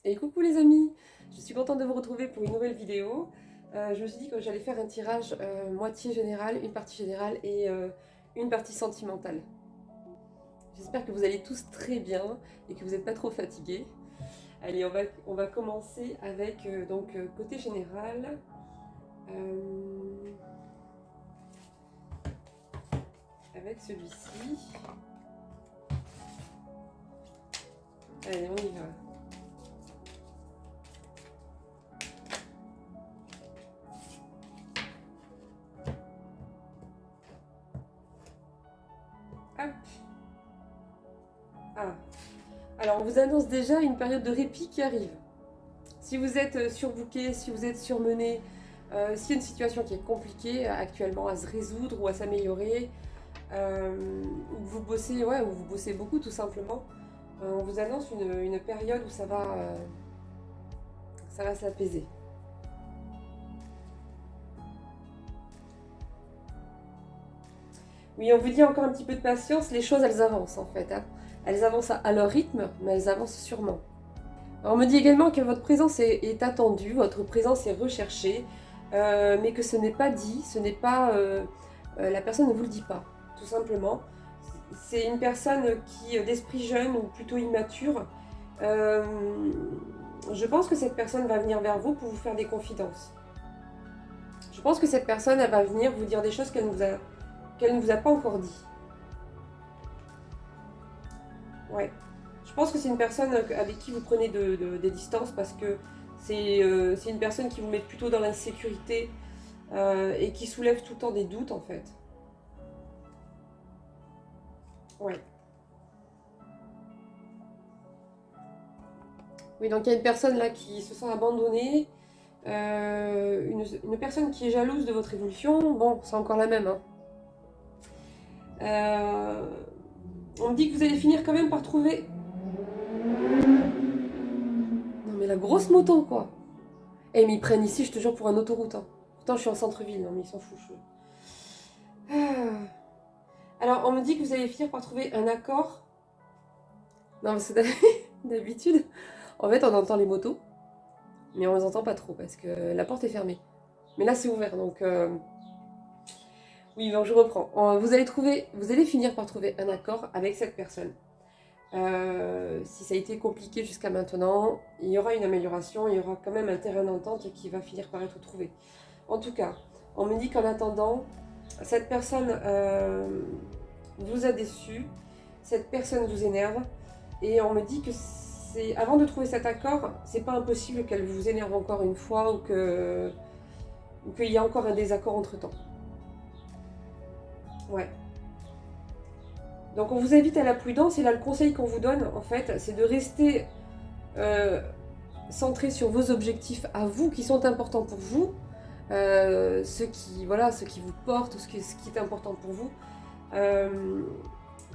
Et coucou les amis, je suis contente de vous retrouver pour une nouvelle vidéo. Je me suis dit que j'allais faire un tirage moitié général, une partie générale et une partie sentimentale. J'espère que vous allez tous très bien et que vous n'êtes pas trop fatigués. Allez, on va commencer avec côté général. euh, avec celui-ci. Allez, on y va. Hop. Ah. Alors, on vous annonce déjà une période de répit qui arrive. Si vous êtes surbooké, si vous êtes surmené, s'il y a une situation qui est compliquée actuellement à se résoudre ou à s'améliorer, ou vous bossez, ouais, ou vous bossez beaucoup tout simplement, on vous annonce une période où ça va s'apaiser. Oui, on vous dit encore un petit peu de patience, les choses elles avancent en fait, hein. Elles avancent à leur rythme, mais elles avancent sûrement. Alors, on me dit également que votre présence est attendue, votre présence est recherchée, mais que ce n'est pas dit, ce n'est pas... la personne ne vous le dit pas, tout simplement. C'est une personne qui, d'esprit jeune ou plutôt immature, euh, je pense que cette personne va venir vers vous pour vous faire des confidences. Je pense que cette personne, elle va venir vous dire des choses qu'elle ne vous a pas encore dit. Ouais. Je pense que c'est une personne avec qui vous prenez des distances parce que c'est une personne qui vous met plutôt dans l'insécurité et qui soulève tout le temps des doutes en fait. Ouais. Oui, donc il y a une personne là qui se sent abandonnée, une personne qui est jalouse de votre évolution. Bon, c'est encore la même, hein. Euh, on me dit que vous allez finir quand même par trouver... Non mais la grosse moto quoi. Eh mais ils prennent ici, je te jure, pour un autoroute, hein. Pourtant je suis en centre-ville, non mais ils s'en foutent. Ah. Alors on me dit que vous allez finir par trouver un accord. Non mais c'est d'habitude. En fait on entend les motos, mais on les entend pas trop parce que la porte est fermée. Mais là c'est ouvert donc... Oui, donc je reprends. Vous allez finir par trouver un accord avec cette personne. Si ça a été compliqué jusqu'à maintenant, il y aura une amélioration, il y aura quand même un terrain d'entente qui va finir par être trouvé. En tout cas, on me dit qu'en attendant, cette personne vous a déçu, cette personne vous énerve, et on me dit que avant de trouver cet accord, c'est pas impossible qu'elle vous énerve encore une fois ou qu'il y a encore un désaccord entre temps. Ouais. Donc on vous invite à la prudence et là le conseil qu'on vous donne en fait c'est de rester euh, centré sur vos objectifs à vous qui sont importants pour vous, ceux qui vous portent, ce qui est important pour vous,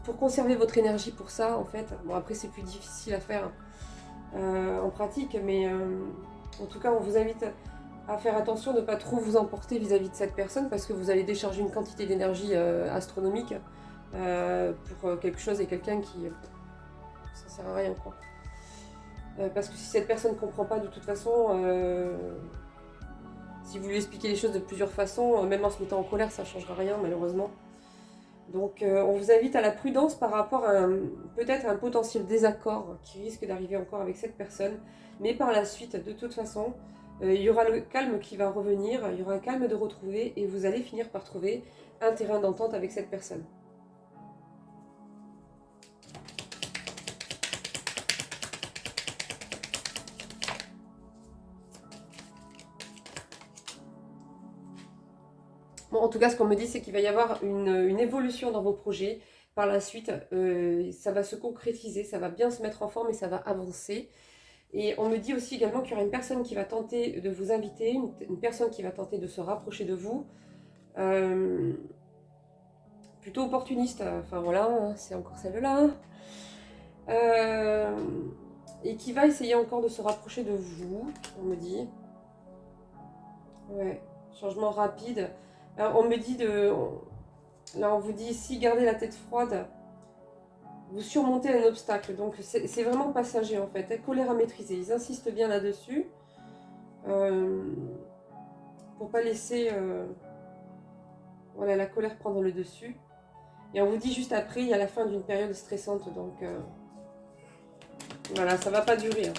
pour conserver votre énergie pour ça en fait. Bon après c'est plus difficile à faire en pratique mais en tout cas on vous invite à faire attention de ne pas trop vous emporter vis-à-vis de cette personne parce que vous allez décharger une quantité d'énergie astronomique pour quelque chose et quelqu'un qui ça sert à rien quoi. Parce que si cette personne ne comprend pas de toute façon, si vous lui expliquez les choses de plusieurs façons, même en se mettant en colère, ça ne changera rien malheureusement. Donc on vous invite à la prudence par rapport à peut-être un potentiel désaccord qui risque d'arriver encore avec cette personne. Mais par la suite, de toute façon, il y aura le calme qui va revenir, il y aura un calme de retrouver et vous allez finir par trouver un terrain d'entente avec cette personne. Bon, en tout cas, ce qu'on me dit, c'est qu'il va y avoir une évolution dans vos projets. Par la suite, ça va se concrétiser, ça va bien se mettre en forme et ça va avancer. Et on me dit aussi également qu'il y aura une personne qui va tenter de vous inviter, une personne qui va tenter de se rapprocher de vous. Euh, Plutôt opportuniste, enfin voilà, hein, c'est encore celle-là. Euh, et qui va essayer encore de se rapprocher de vous, on me dit. Ouais, changement rapide. Alors, on me dit de... Là, on vous dit ici, gardez la tête froide. vous surmontez un obstacle. Donc c'est vraiment passager en fait. Colère à maîtriser. Ils insistent bien là-dessus. Pour pas laisser voilà, la colère prendre le dessus. Et on vous dit juste après, il y a la fin d'une période stressante. Donc voilà, ça va pas durer. Hein.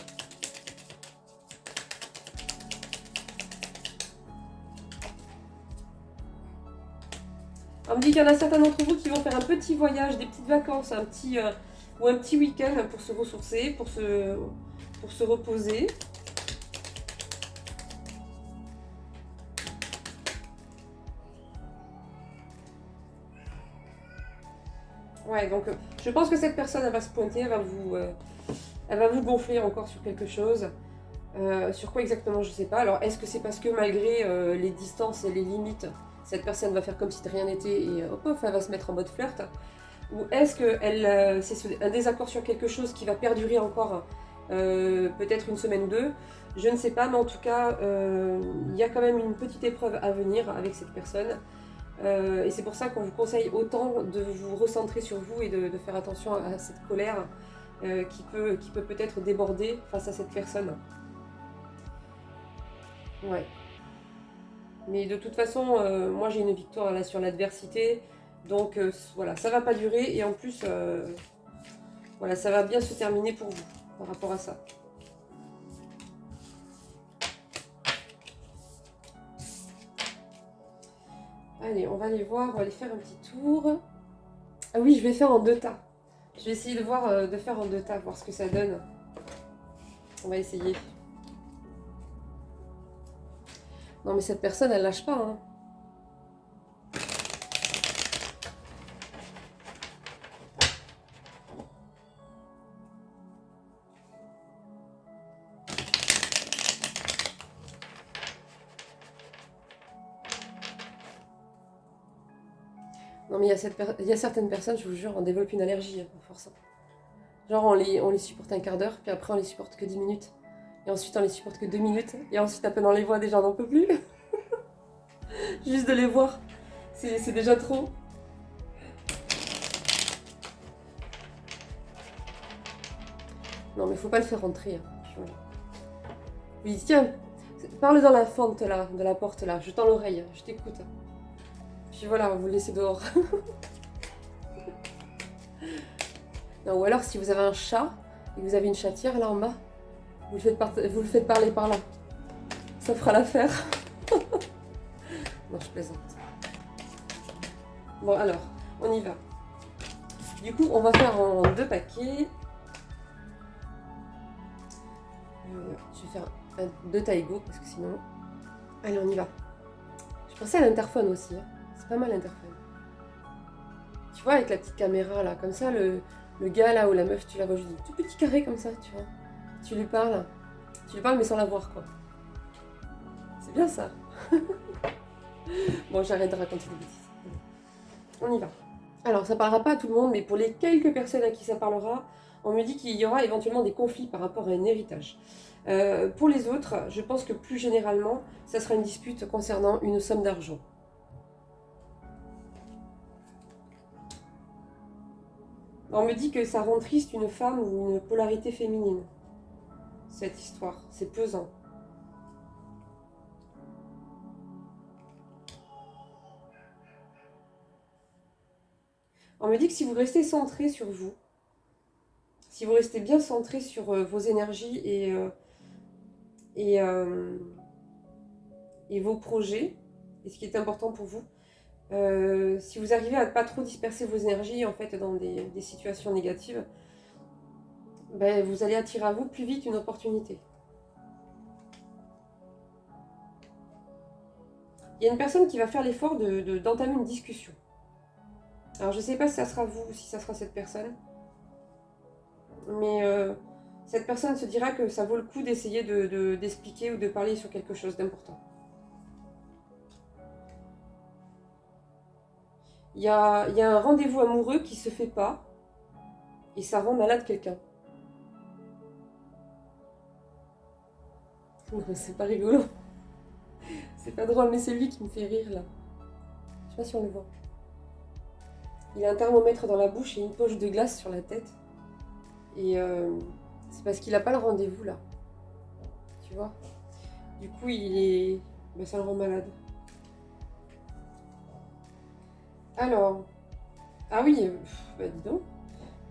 On me dit qu'il y en a certains d'entre vous qui vont faire un petit voyage, des petites vacances, ou un petit week-end pour se ressourcer, pour se reposer. Ouais, donc je pense que cette personne, elle va se pointer, elle va vous gonfler encore sur quelque chose. Sur quoi exactement, je sais pas. Alors, est-ce que c'est parce que malgré les distances et les limites, cette personne va faire comme si de rien n'était et hop, elle va se mettre en mode flirt? Ou est-ce que c'est un désaccord sur quelque chose qui va perdurer encore peut-être une semaine ou deux? Je ne sais pas, mais en tout cas, il y a quand même une petite épreuve à venir avec cette personne. Et c'est pour ça qu'on vous conseille autant de vous recentrer sur vous et de faire attention à cette colère qui peut peut-être déborder face à cette personne. Ouais. Mais de toute façon, moi j'ai une victoire là sur l'adversité. Donc voilà, ça va pas durer. Et en plus, voilà, ça va bien se terminer pour vous par rapport à ça. Allez, on va aller voir, on va aller faire un petit tour. Ah oui, je vais faire en deux tas. Je vais essayer de faire en deux tas, voir ce que ça donne. On va essayer. Non mais cette personne, elle lâche pas, hein. Non mais il y a certaines personnes, je vous jure, on développe une allergie à force. Genre on les supporte un quart d'heure, puis après on les supporte que 10 minutes. Et ensuite on les supporte que 2 minutes. Et ensuite à peine on les voit déjà on n'en peut plus. Juste de les voir, c'est déjà trop. Non mais faut pas le faire rentrer. Hein. Oui, tiens, parle dans la fente là, de la porte là, je tends l'oreille, je t'écoute. Puis voilà, vous le laissez dehors. Non, ou alors si vous avez un chat et que vous avez une chatière là en bas, vous le faites parler par là. Ça fera l'affaire. Non, je plaisante. Bon alors, on y va. Du coup, on va faire en deux paquets. Je vais faire deux taille-go parce que sinon... Allez, on y va. Je pensais à l'interphone aussi. Hein. C'est pas mal l'interphone. Tu vois, avec la petite caméra là, comme ça, le gars là ou la meuf, tu la vois juste tout petit carré comme ça, tu vois. Tu lui parles mais sans la voir quoi. C'est bien ça. Bon, j'arrête de raconter des bêtises. On y va. Alors, ça parlera pas à tout le monde, mais pour les quelques personnes à qui ça parlera, on me dit qu'il y aura éventuellement des conflits par rapport à un héritage. Pour les autres, je pense que plus généralement, ça sera une dispute concernant une somme d'argent. On me dit que ça rend triste une femme ou une polarité féminine, cette histoire. C'est pesant. On me dit que si vous restez centré sur vous, si vous restez bien centré sur vos énergies et vos projets, et ce qui est important pour vous, si vous arrivez à ne pas trop disperser vos énergies en fait dans des situations négatives, ben, vous allez attirer à vous plus vite une opportunité. Il y a une personne qui va faire l'effort d'entamer une discussion. Alors je ne sais pas si ça sera vous ou si ça sera cette personne, mais cette personne se dira que ça vaut le coup d'essayer d'expliquer ou de parler sur quelque chose d'important. Il y a un rendez-vous amoureux qui se fait pas et ça rend malade quelqu'un. Non, c'est pas rigolo. C'est pas drôle, mais c'est lui qui me fait rire là. Je sais pas si on le voit. Il a un thermomètre dans la bouche et une poche de glace sur la tête. Et c'est parce qu'il n'a pas le rendez-vous là. Tu vois? Du coup, ben, ça le rend malade. Alors, ah oui, bah dis donc.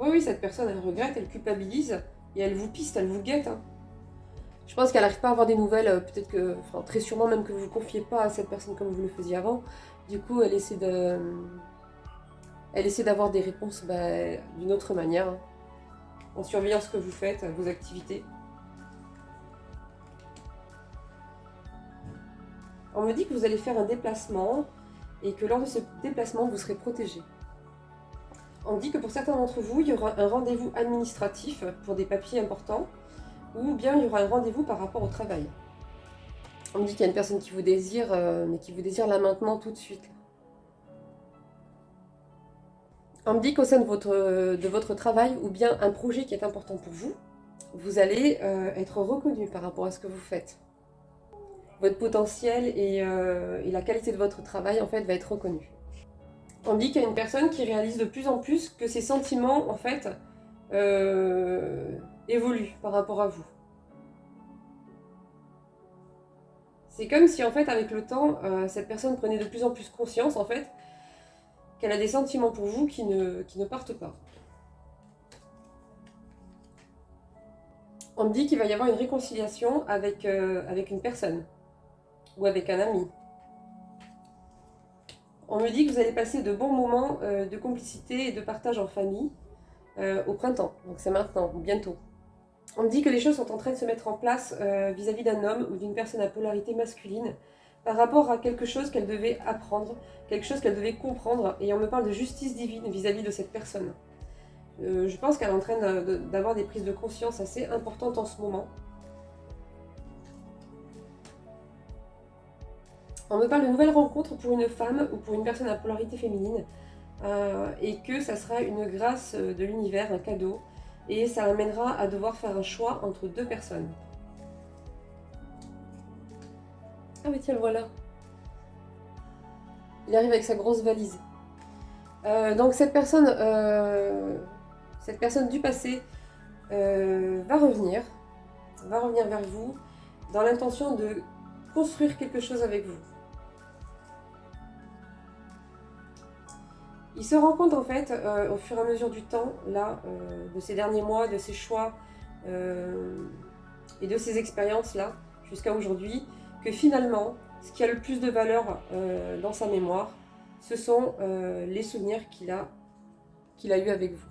Oui, oui, cette personne, elle regrette, elle culpabilise et elle vous piste, elle vous guette, hein. Je pense qu'elle n'arrive pas à avoir des nouvelles, peut-être que, enfin très sûrement même que vous ne vous confiez pas à cette personne comme vous le faisiez avant. Du coup, elle essaie d'avoir des réponses bah, d'une autre manière, hein, en surveillant ce que vous faites, vos activités. On me dit que vous allez faire un déplacement et que lors de ce déplacement, vous serez protégé. On dit que pour certains d'entre vous, il y aura un rendez-vous administratif pour des papiers importants, ou bien il y aura un rendez-vous par rapport au travail. On me dit qu'il y a une personne qui vous désire, mais qui vous désire là maintenant, tout de suite. On me dit qu'au sein de votre travail, ou bien un projet qui est important pour vous, vous allez être reconnu par rapport à ce que vous faites. Votre potentiel et la qualité de votre travail, en fait, va être reconnu. On me dit qu'il y a une personne qui réalise de plus en plus que ses sentiments, en fait, évoluent par rapport à vous. C'est comme si, en fait, avec le temps, cette personne prenait de plus en plus conscience, en fait, qu'elle a des sentiments pour vous qui ne partent pas. On me dit qu'il va y avoir une réconciliation avec une personne ou avec un ami. On me dit que vous allez passer de bons moments de complicité et de partage en famille au printemps, donc c'est maintenant, bientôt. On me dit que les choses sont en train de se mettre en place vis-à-vis d'un homme ou d'une personne à polarité masculine par rapport à quelque chose qu'elle devait apprendre, quelque chose qu'elle devait comprendre, et on me parle de justice divine vis-à-vis de cette personne. Je pense qu'elle est en train d'avoir des prises de conscience assez importantes en ce moment. On me parle de nouvelles rencontres pour une femme ou pour une personne à polarité féminine, et que ça sera une grâce de l'univers, un cadeau, et ça amènera à devoir faire un choix entre deux personnes. Ah mais tiens, le voilà. Il arrive avec sa grosse valise. Donc cette personne du passé va revenir vers vous dans l'intention de construire quelque chose avec vous. Il se rend compte en fait au fur et à mesure du temps, là, de ces derniers mois, de ses choix et de ses expériences là, jusqu'à aujourd'hui, que finalement, ce qui a le plus de valeur dans sa mémoire, ce sont les souvenirs qu'il a eus avec vous.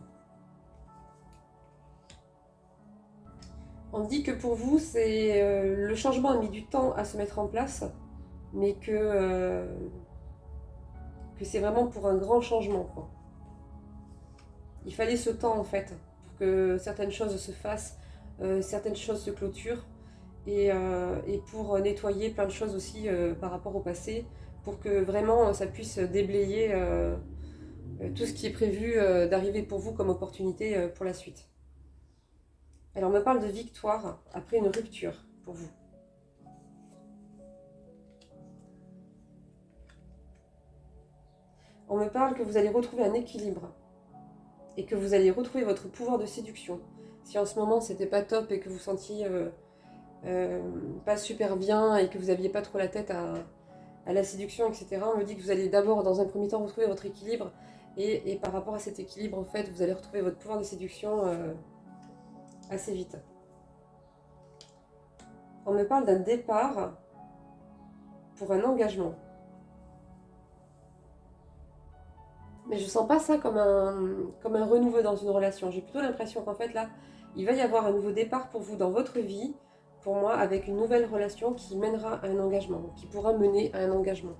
On dit que pour vous, le changement a mis du temps à se mettre en place, mais que c'est vraiment pour un grand changement, quoi. Il fallait ce temps en fait pour que certaines choses se fassent, certaines choses se clôturent, et pour nettoyer plein de choses aussi par rapport au passé, pour que vraiment ça puisse déblayer tout ce qui est prévu d'arriver pour vous comme opportunité pour la suite. Alors on me parle de victoire après une rupture pour vous. On me parle que vous allez retrouver un équilibre et que vous allez retrouver votre pouvoir de séduction. Si en ce moment c'était pas top et que vous sentiez pas super bien et que vous n'aviez pas trop la tête à la séduction, etc., on me dit que vous allez d'abord dans un premier temps retrouver votre équilibre, et par rapport à cet équilibre, en fait, vous allez retrouver votre pouvoir de séduction assez vite. On me parle d'un départ pour un engagement. Mais je sens pas ça comme un renouveau dans une relation. J'ai plutôt l'impression qu'en fait là, il va y avoir un nouveau départ pour vous dans votre vie, pour moi, avec une nouvelle relation qui mènera à un engagement, qui pourra mener à un engagement.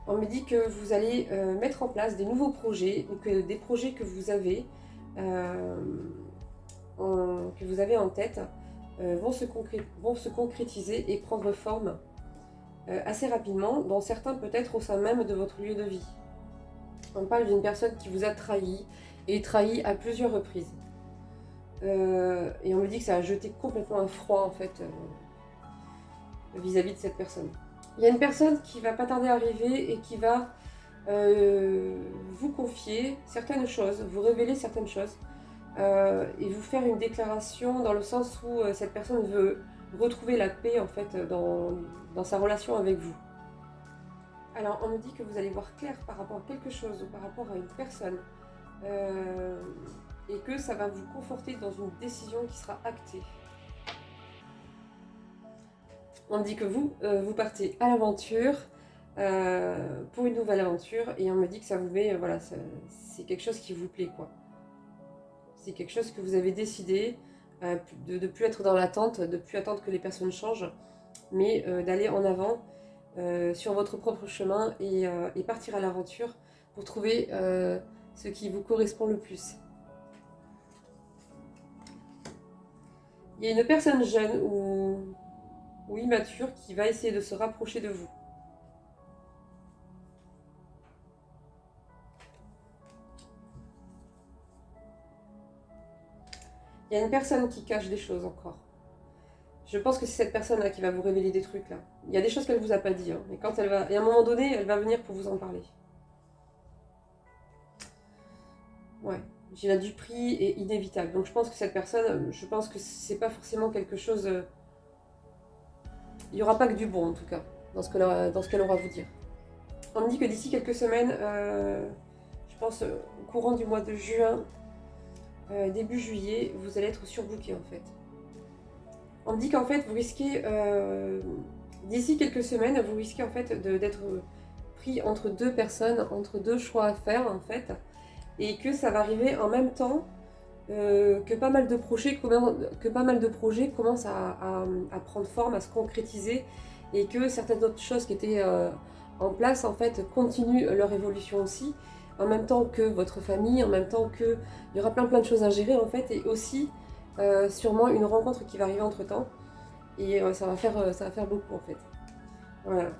On me dit que vous allez mettre en place des nouveaux projets, ou que des projets que vous avez en tête vont se concrétiser et prendre forme assez rapidement, dont certains peut-être au sein même de votre lieu de vie. On parle d'une personne qui vous a trahi, et trahi à plusieurs reprises. Et on me dit que ça a jeté complètement un froid en fait vis-à-vis de cette personne. Il y a une personne qui va pas tarder à arriver et qui va vous confier certaines choses, vous révéler certaines choses, et vous faire une déclaration dans le sens où cette personne veut retrouver la paix en fait dans sa relation avec vous. Alors on me dit que vous allez voir clair par rapport à quelque chose ou par rapport à une personne, et que ça va vous conforter dans une décision qui sera actée. On me dit que vous partez à l'aventure, pour une nouvelle aventure, et on me dit que ça vous met, voilà, c'est quelque chose qui vous plaît, quoi. C'est quelque chose que vous avez décidé, de ne plus être dans l'attente, de ne plus attendre que les personnes changent, mais d'aller en avant sur votre propre chemin et partir à l'aventure pour trouver ce qui vous correspond le plus. Il y a une personne jeune ou immature qui va essayer de se rapprocher de vous. Il y a une personne qui cache des choses encore. Je pense que c'est cette personne-là qui va vous révéler des trucs là. Il y a des choses qu'elle vous a pas dit, hein, mais quand elle va, et à un moment donné, elle va venir pour vous en parler. Ouais, j'ai la du prix est inévitable. Donc je pense que cette personne, je pense que c'est pas forcément quelque chose. Il n'y aura pas que du bon en tout cas dans ce qu'elle aura à vous dire. On me dit que d'ici quelques semaines, je pense au courant du mois de juin, début juillet, vous allez être surbooké en fait. On me dit qu'en fait vous risquez, d'ici quelques semaines, vous risquez en fait d'être pris entre deux personnes, entre deux choix à faire en fait, et que ça va arriver en même temps que pas mal de projets commencent à prendre forme, à se concrétiser, et que certaines autres choses qui étaient en place en fait continuent leur évolution aussi, en même temps que votre famille, en même temps que il y aura plein de choses à gérer en fait, et aussi sûrement une rencontre qui va arriver entre temps, et ça va faire beaucoup en fait. Voilà.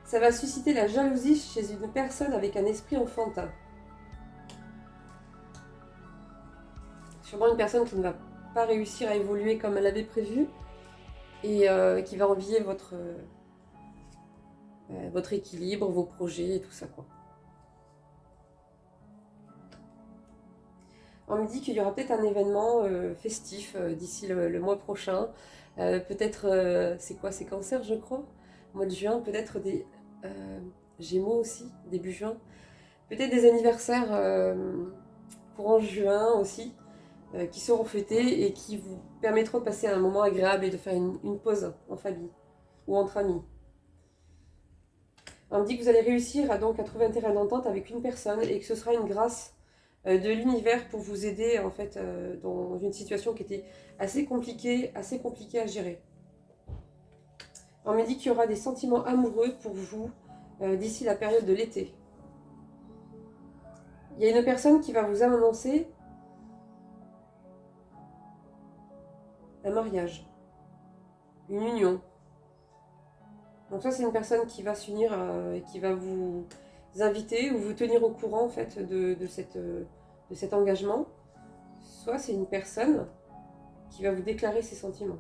Ça va susciter la jalousie chez une personne avec un esprit enfantin. Sûrement une personne qui ne va pas réussir à évoluer comme elle avait prévu et qui va envier votre équilibre, vos projets et tout ça, quoi. On me dit qu'il y aura peut-être un événement festif d'ici le mois prochain. Peut-être, c'est quoi? C'est Cancer, je crois. Mois de juin, peut-être des Gémeaux aussi, début juin. Peut-être des anniversaires courant juin aussi, qui seront fêtés et qui vous permettront de passer un moment agréable et de faire une pause en famille ou entre amis. On me dit que vous allez réussir à trouver un terrain d'entente avec une personne et que ce sera une grâce de l'univers pour vous aider en fait dans une situation qui était assez compliquée à gérer. On me dit qu'il y aura des sentiments amoureux pour vous d'ici la période de l'été. Il y a une personne qui va vous annoncer un mariage, une union. Donc ça c'est une personne qui va s'unir et qui va vous inviter ou vous tenir au courant en fait de cet engagement. Soit c'est une personne qui va vous déclarer ses sentiments.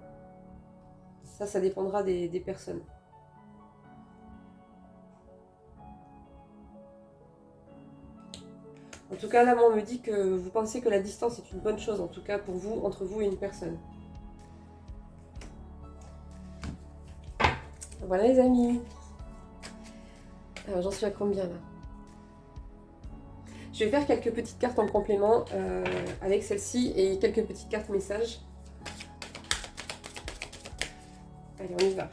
Ça dépendra des personnes. En tout cas, là, on me dit que vous pensez que la distance est une bonne chose, en tout cas pour vous, entre vous et une personne. Voilà les amis. Alors j'en suis à combien là? Je vais faire quelques petites cartes en complément avec celle-ci et quelques petites cartes messages. Allez, on y va.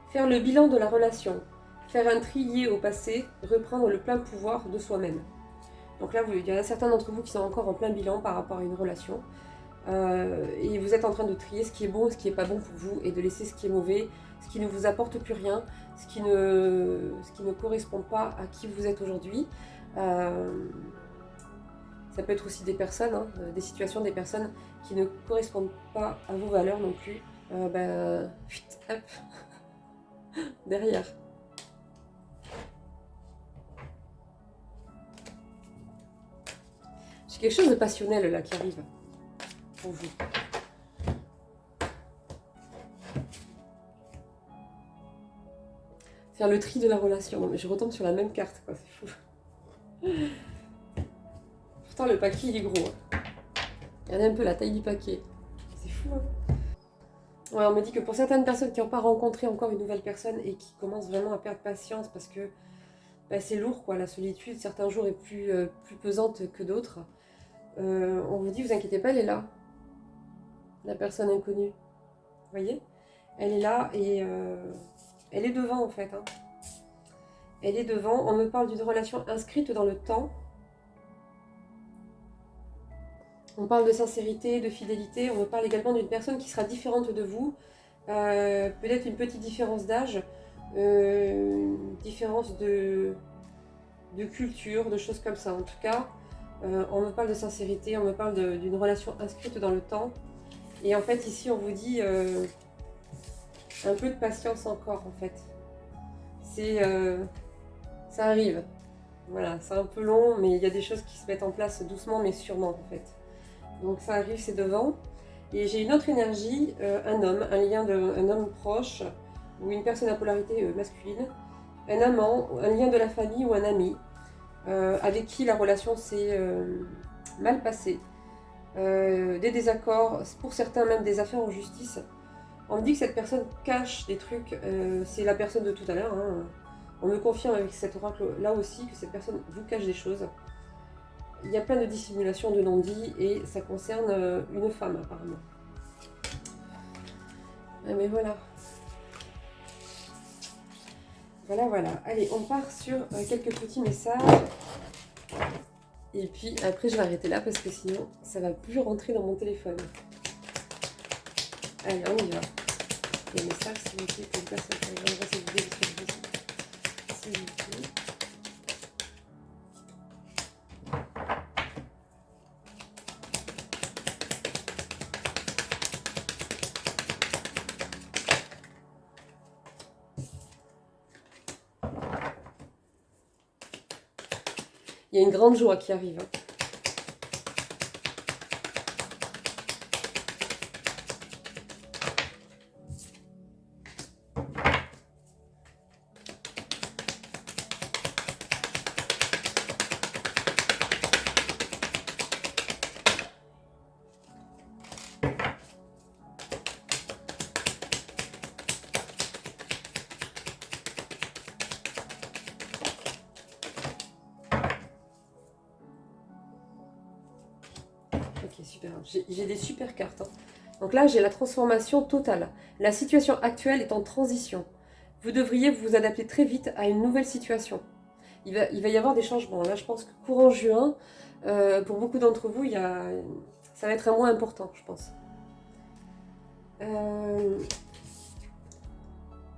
Faire le bilan de la relation, faire un tri lié au passé, reprendre le plein pouvoir de soi-même. Donc là, il y en a certains d'entre vous qui sont encore en plein bilan par rapport à une relation. Et vous êtes en train de trier ce qui est bon et ce qui n'est pas bon pour vous et de laisser ce qui est mauvais, ce qui ne vous apporte plus rien, ce qui ne correspond pas à qui vous êtes aujourd'hui. Ça peut être aussi des personnes, hein, des situations, des personnes qui ne correspondent pas à vos valeurs non plus. Hop, derrière. quelque chose de passionnel là qui arrive pour vous. Faire le tri de la relation. Non, mais je retombe sur la même carte, quoi, c'est fou. Pourtant, le paquet, il est gros. Hein. Regardez un peu la taille du paquet. C'est fou, hein. Ouais, on me dit que pour certaines personnes qui n'ont pas rencontré encore une nouvelle personne et qui commencent vraiment à perdre patience parce que bah, c'est lourd, quoi, la solitude, certains jours est plus pesante que d'autres. On vous dit, vous inquiétez pas, elle est là. La personne inconnue. Vous voyez? Elle est là et elle est devant en fait. Hein. Elle est devant. On me parle d'une relation inscrite dans le temps. On parle de sincérité, de fidélité. On me parle également d'une personne qui sera différente de vous. Peut-être une petite différence d'âge. Différence de culture, de choses comme ça. En tout cas, on me parle de sincérité. On me parle d'une relation inscrite dans le temps. Et en fait, ici, on vous dit un peu de patience encore, en fait. Ça arrive. Voilà, c'est un peu long, mais il y a des choses qui se mettent en place doucement, mais sûrement, en fait. Donc ça arrive, c'est devant. Et j'ai une autre énergie, un homme, un homme proche, ou une personne à polarité masculine, un amant, un lien de la famille ou un ami, avec qui la relation s'est mal passée. Des désaccords, pour certains même des affaires en justice. On me dit que cette personne cache des trucs, c'est la personne de tout à l'heure. Hein. On me confirme avec cet oracle là aussi que cette personne vous cache des choses. Il y a plein de dissimulations, de non-dits et ça concerne une femme apparemment. Ah, mais voilà. Voilà. Allez, on part sur quelques petits messages. Et puis après je vais arrêter là parce que sinon ça va plus rentrer dans mon téléphone. Allez, on y va. Les messages, s'il vous plaît, pour une personne qui regarde cette vidéo sur le site. S'il vous plaît. Il y a une grande joie qui arrive. Hein. Ok, super. J'ai des super cartes. Hein. Donc là, j'ai la transformation totale. La situation actuelle est en transition. Vous devriez vous adapter très vite à une nouvelle situation. Il va y avoir des changements. Là, je pense que courant juin, pour beaucoup d'entre vous, ça va être un mois important, je pense.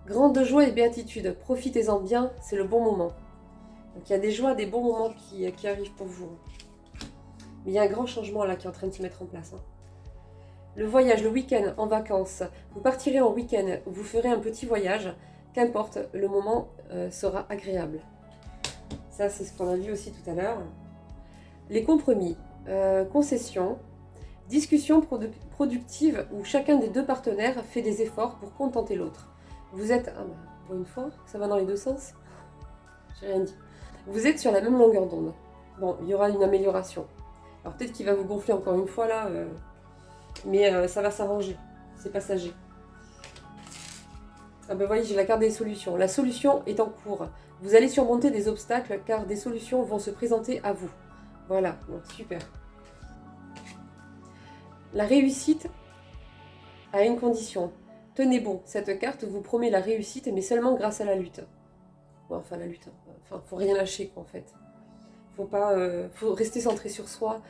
Grande joie et béatitude. Profitez-en bien, c'est le bon moment. Donc il y a des joies, des bons moments qui arrivent pour vous. Mais il y a un grand changement là qui est en train de se mettre en place. Hein. Le voyage, le week-end en vacances. Vous partirez en week-end, vous ferez un petit voyage. Qu'importe, le moment sera agréable. Ça, c'est ce qu'on a vu aussi tout à l'heure. Les compromis, concessions, discussions productives où chacun des deux partenaires fait des efforts pour contenter l'autre. Vous êtes... Ah bah, pour une fois, ça va dans les deux sens. J'ai rien dit. Vous êtes sur la même longueur d'onde. Bon, il y aura une amélioration. Alors peut-être qu'il va vous gonfler encore une fois là, mais ça va s'arranger. C'est passager. Ah ben voyez, j'ai la carte des solutions. La solution est en cours. Vous allez surmonter des obstacles car des solutions vont se présenter à vous. Voilà, bon, super. La réussite a une condition. Tenez bon, cette carte vous promet la réussite, mais seulement grâce à la lutte. Bon, enfin la lutte, enfin faut rien lâcher quoi, en fait. Faut rester centré sur soi,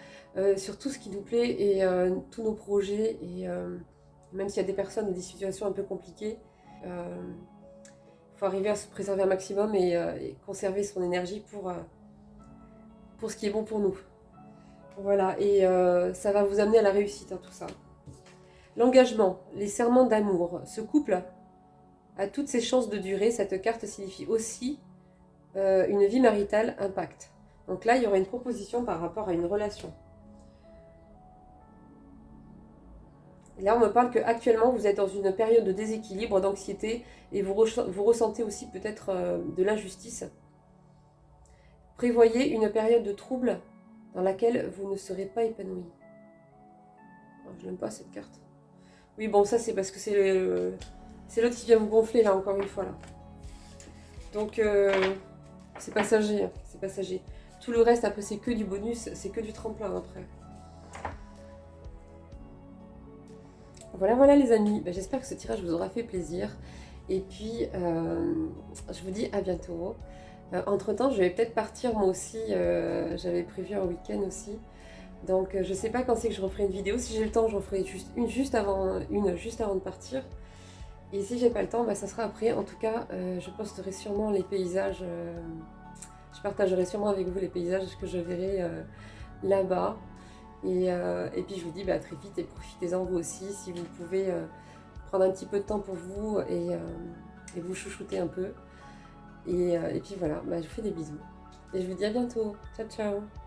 sur tout ce qui nous plaît et tous nos projets. Et même s'il y a des personnes ou des situations un peu compliquées, faut arriver à se préserver un maximum et conserver son énergie pour ce qui est bon pour nous. Voilà, et ça va vous amener à la réussite, hein, tout ça. L'engagement, les serments d'amour. Ce couple a toutes ses chances de durer. Cette carte signifie aussi une vie maritale impacte. Donc là, il y aura une proposition par rapport à une relation. Et là, on me parle qu'actuellement, vous êtes dans une période de déséquilibre, d'anxiété, et vous ressentez aussi peut-être de l'injustice. Prévoyez une période de trouble dans laquelle vous ne serez pas épanoui. Oh, je n'aime pas cette carte. Oui, bon, ça, c'est parce que c'est l'autre qui vient vous gonfler, là, encore une fois, là. Donc, c'est passager, hein, c'est passager. Tout le reste, après, c'est que du bonus, c'est que du tremplin, après. Voilà, voilà, les amis. Ben, j'espère que ce tirage vous aura fait plaisir. Et puis, je vous dis à bientôt. Entre-temps, je vais peut-être partir, moi aussi. J'avais prévu un week-end aussi. Donc, je sais pas quand c'est que je referai une vidéo. Si j'ai le temps, j'en ferai juste avant de partir. Et si j'ai pas le temps, bah, ça sera après. En tout cas, je posterai sûrement les paysages. Je partagerai sûrement avec vous les paysages que je verrai là-bas. Et puis je vous dis bah, à très vite et profitez-en vous aussi si vous pouvez prendre un petit peu de temps pour vous et vous chouchouter un peu. Et puis voilà, bah, je vous fais des bisous. Et je vous dis à bientôt. Ciao ciao.